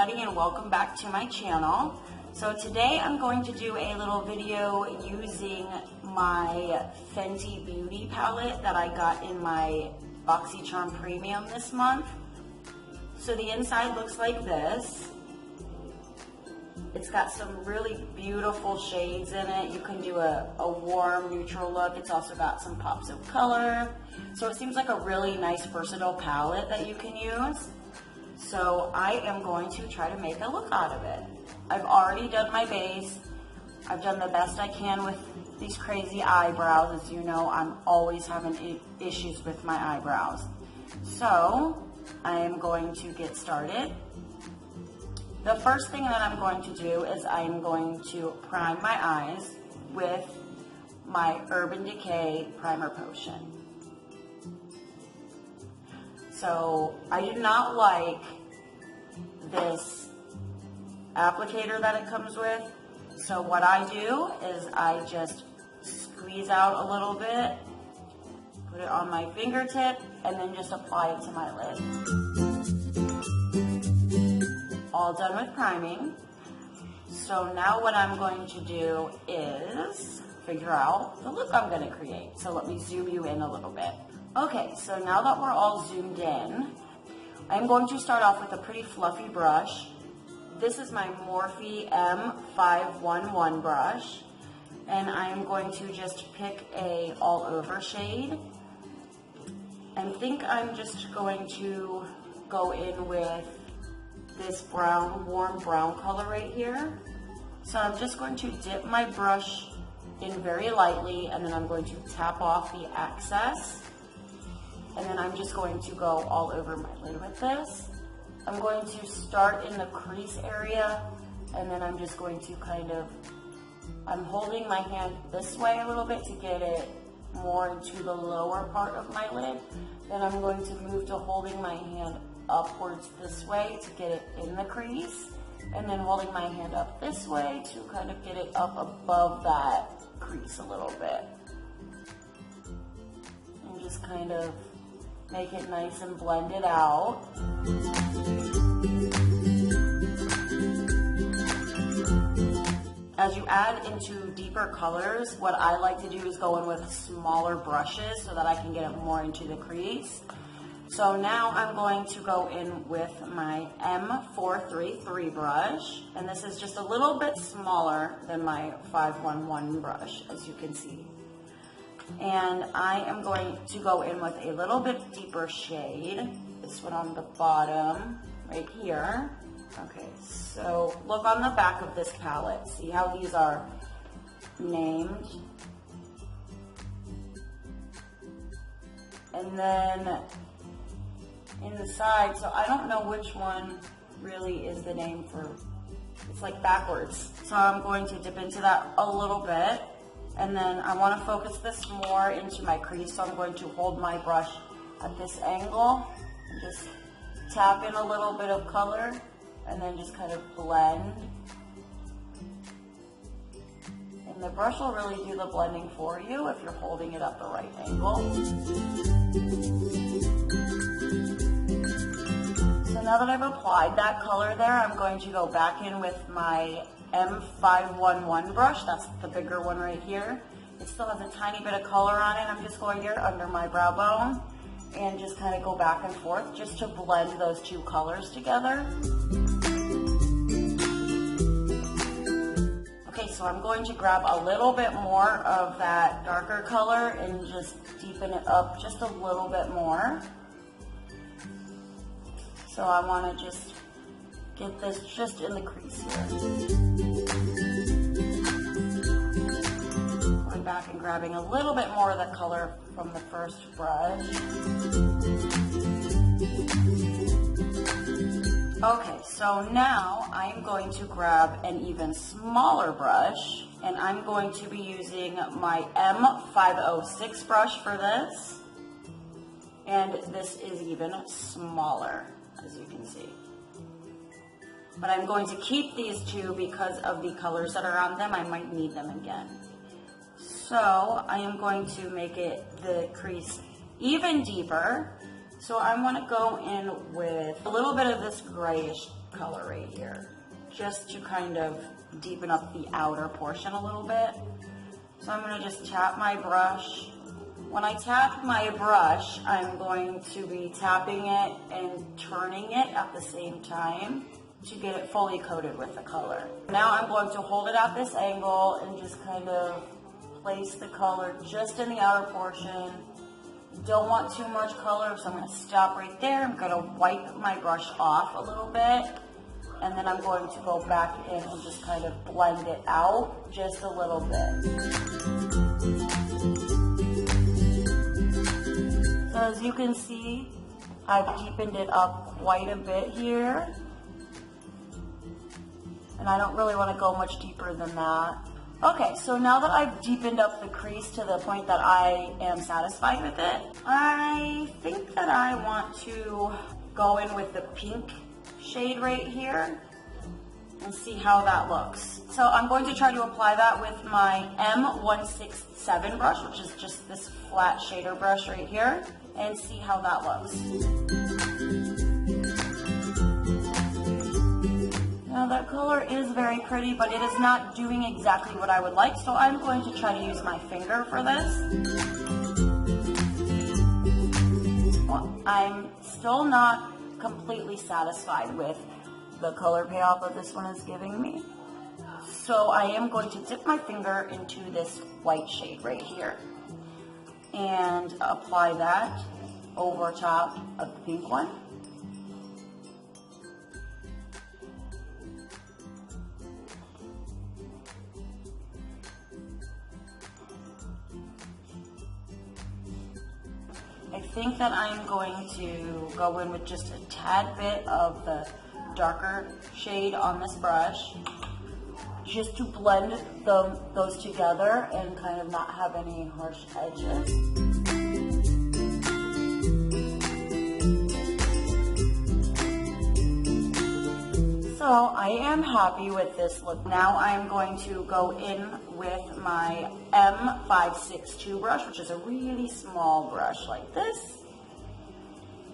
everybody, and welcome back to my channel. So today I'm going to do a little video using my Fenty Beauty palette that I got in my Boxy Charm Premium this month. So the inside looks like this. It's got some really beautiful shades in it. You can do a warm, neutral look. It's also got some pops of color. So it seems like a really nice, versatile palette that you can use. So I am going to try to make a look out of it. I've already done my base. I've done the best I can with these crazy eyebrows. As you know, I'm always having issues with my eyebrows. So I am going to get started. The first thing that I'm going to do is I'm going to prime my eyes with my Urban Decay Primer Potion. So I do not like this applicator that it comes with. So what I do is I just squeeze out a little bit, put it on my fingertip, and then just apply it to my lid. All done with priming. So now what I'm going to do is figure out the look I'm going to create. So let me zoom you in a little bit. Okay, so now that we're all zoomed in, I'm going to start off with a pretty fluffy brush. This is my Morphe M511 brush, and I'm going to just pick a all over shade. And think I'm just going to go in with this brown, warm brown color right here. So I'm just going to dip my brush in very lightly, and then I'm going to tap off the excess. And then I'm just going to go all over my lid with this. I'm going to start in the crease area, and then I'm just going to I'm holding my hand this way a little bit to get it more into the lower part of my lid. Then I'm going to move to holding my hand upwards this way to get it in the crease, and then holding my hand up this way to kind of get it up above that crease a little bit. And just kind of make it nice and blended out. As you add into deeper colors, what I like to do is go in with smaller brushes so that I can get it more into the crease. So now I'm going to go in with my M433 brush, and this is just a little bit smaller than my 511 brush, as you can see. And I am going to go in with a little bit deeper shade, this one on the bottom, right here. Okay, so look on the back of this palette. See how these are named? And then inside, so I don't know which one really is the name for, it's like backwards. So I'm going to dip into that a little bit, and then I want to focus this more into my crease, so I'm going to hold my brush at this angle and just tap in a little bit of color, and then just kind of blend. And the brush will really do the blending for you if you're holding it at the right angle. So now that I've applied that color there, I'm going to go back in with my M511 brush. That's the bigger one right here. It still has a tiny bit of color on it. I'm just going here under my brow bone and just kind of go back and forth just to blend those two colors together. Okay, so I'm going to grab a little bit more of that darker color and just deepen it up just a little bit more. So I want to just get this just in the crease here. Going back and grabbing a little bit more of the color from the first brush. Okay, so now I'm going to grab an even smaller brush, and I'm going to be using my M506 brush for this. And this is even smaller, as you can see. But I'm going to keep these two because of the colors that are on them. I might need them again. So I am going to make the crease even deeper. So I want to go in with a little bit of this grayish color right here, just to kind of deepen up the outer portion a little bit. So I'm gonna just tap my brush. When I tap my brush, I'm going to be tapping it and turning it at the same time to get it fully coated with the color. Now I'm going to hold it at this angle and just kind of place the color just in the outer portion. Don't want too much color, so I'm going to stop right there. I'm going to wipe my brush off a little bit, and then I'm going to go back in and just kind of blend it out just a little bit. So as you can see, I've deepened it up quite a bit here. And I don't really want to go much deeper than that. Okay, so now that I've deepened up the crease to the point that I am satisfied with it, I think that I want to go in with the pink shade right here and see how that looks. So I'm going to try to apply that with my M167 brush, which is just this flat shader brush right here, and see how that looks. Now that color is very pretty, but it is not doing exactly what I would like, so I'm going to try to use my finger for this. Well, I'm still not completely satisfied with the color payoff that this one is giving me. So I am going to dip my finger into this white shade right here and apply that over top of the pink one. I think that I'm going to go in with just a tad bit of the darker shade on this brush, just to blend those together and kind of not have any harsh edges. So I am happy with this look. Now I'm going to go in with my M562 brush, which is a really small brush like this.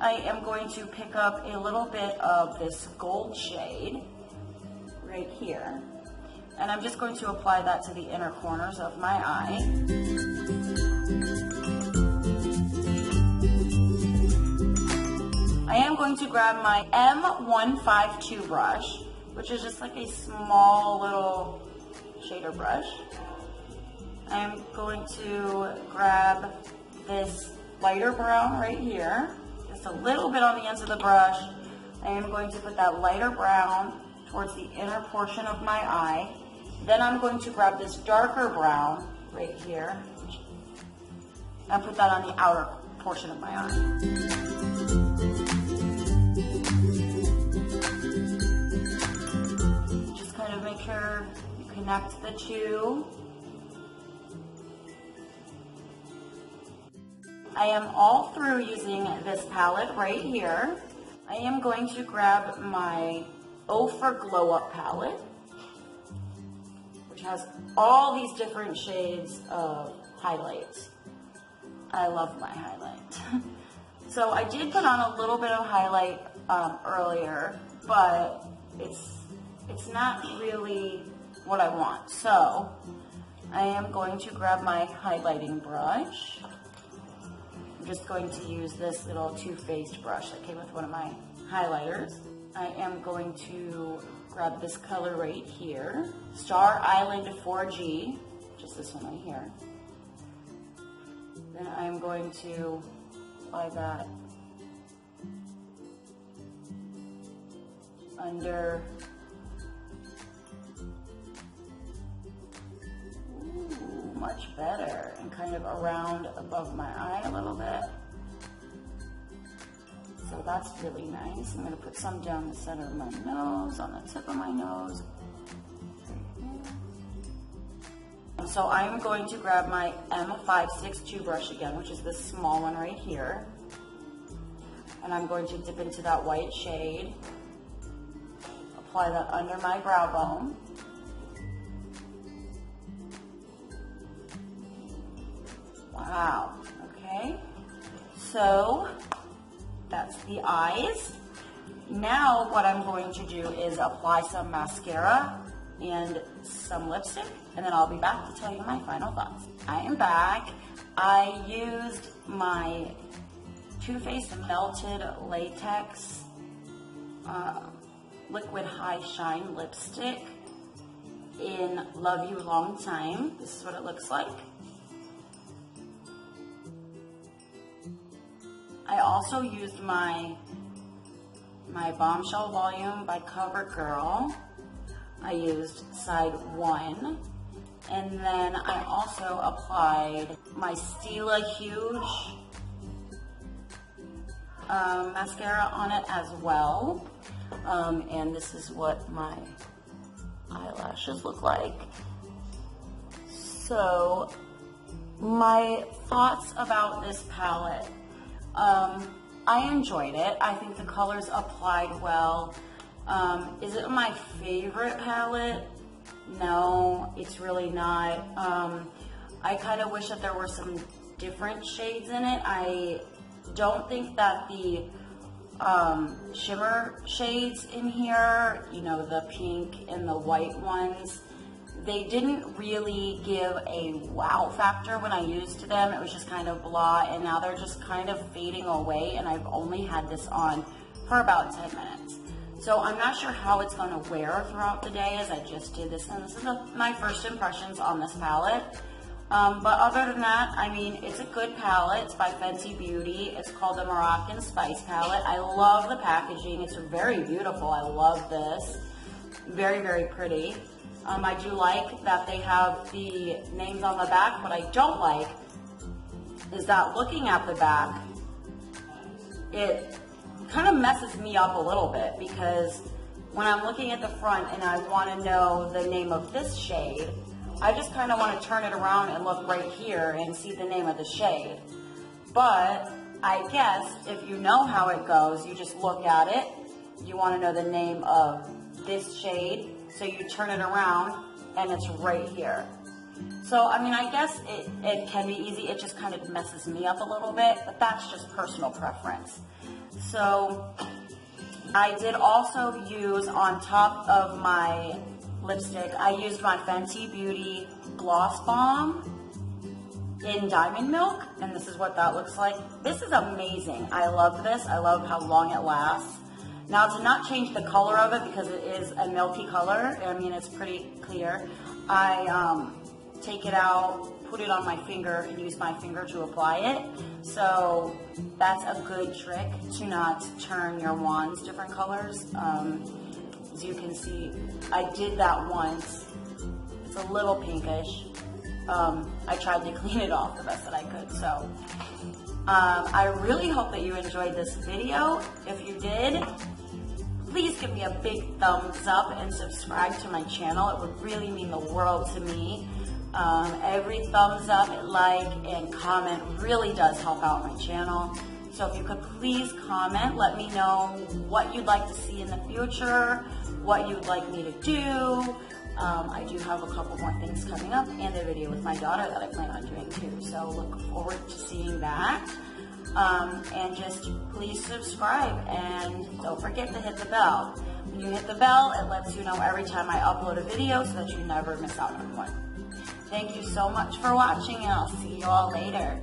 I am going to pick up a little bit of this gold shade right here, and I'm just going to apply that to the inner corners of my eye. I am going to grab my M152 brush, which is just like a small little shader brush. I'm going to grab this lighter brown right here, just a little bit on the ends of the brush. I am going to put that lighter brown towards the inner portion of my eye. Then I'm going to grab this darker brown right here and put that on the outer portion of my eye. Just kind of make sure you connect the two. I am all through using this palette right here. I am going to grab my O for Glow Up palette, which has all these different shades of highlights. I love my highlight. So I did put on a little bit of highlight earlier, but it's not really what I want. So I am going to grab my highlighting brush. I'm just going to use this little two-faced brush that came with one of my highlighters. I am going to grab this color right here, Star Island 4G, just this one right here. Then I'm going to apply that under. Ooh, much better. And kind of around above my eye a little bit. So that's really nice. I'm going to put some down the center of my nose, on the tip of my nose. So I'm going to grab my M562 brush again, which is this small one right here. And I'm going to dip into that white shade. Apply that under my brow bone. Wow, okay. So that's the eyes. Now what I'm going to do is apply some mascara and some lipstick, and then I'll be back to tell you my final thoughts. I am back. I used my Too Faced Melted Latex Liquid High Shine lipstick in Love You Long Time. This is what it looks like. I also used my Bombshell Volume by CoverGirl. I used side 1. And then I also applied my Stila Huge mascara on it as well. And this is what my eyelashes look like. So, my thoughts about this palette. I enjoyed it. I think the colors applied well. Is it my favorite palette? No, it's really not. I kind of wish that there were some different shades in it. I don't think that the shimmer shades in here, you know, the pink and the white ones, they didn't really give a wow factor when I used them. It was just kind of blah, and now they're just kind of fading away, and I've only had this on for about 10 minutes. So I'm not sure how it's going to wear throughout the day, as I just did this, and this is my first impressions on this palette. But other than that, I mean, it's a good palette. It's by Fenty Beauty. It's called the Moroccan Spice palette. I love the packaging. It's very beautiful. I love this. Very, very pretty. I do like that they have the names on the back. What I don't like is that looking at the back, it kind of messes me up a little bit, because when I'm looking at the front and I want to know the name of this shade, I just kind of want to turn it around and look right here and see the name of the shade. But I guess if you know how it goes, you just look at it, you want to know the name of this shade, so you turn it around and it's right here. So, I mean, I guess it can be easy. It just kind of messes me up a little bit, but that's just personal preference. So, I did also use, on top of my lipstick, I used my Fenty Beauty Gloss Bomb in Diamond Milk, and this is what that looks like. This is amazing. I love this. I love how long it lasts. Now, to not change the color of it, because it is a milky color, I mean, it's pretty clear, I take it out, put it on my finger, and use my finger to apply it. So that's a good trick to not turn your wands different colors. As you can see, I did that once. It's a little pinkish. I tried to clean it off the best that I could. So I really hope that you enjoyed this video. If you did, please give me a big thumbs up and subscribe to my channel. It would really mean the world to me. Every thumbs up, like, and comment really does help out my channel. So if you could please comment, let me know what you'd like to see in the future, what you'd like me to do. I do have a couple more things coming up, and a video with my daughter that I plan on doing too. So look forward to seeing that. And just please subscribe, and don't forget to hit the bell. When you hit the bell, it lets you know every time I upload a video, so that you never miss out on one. Thank you so much for watching, and I'll see you all later.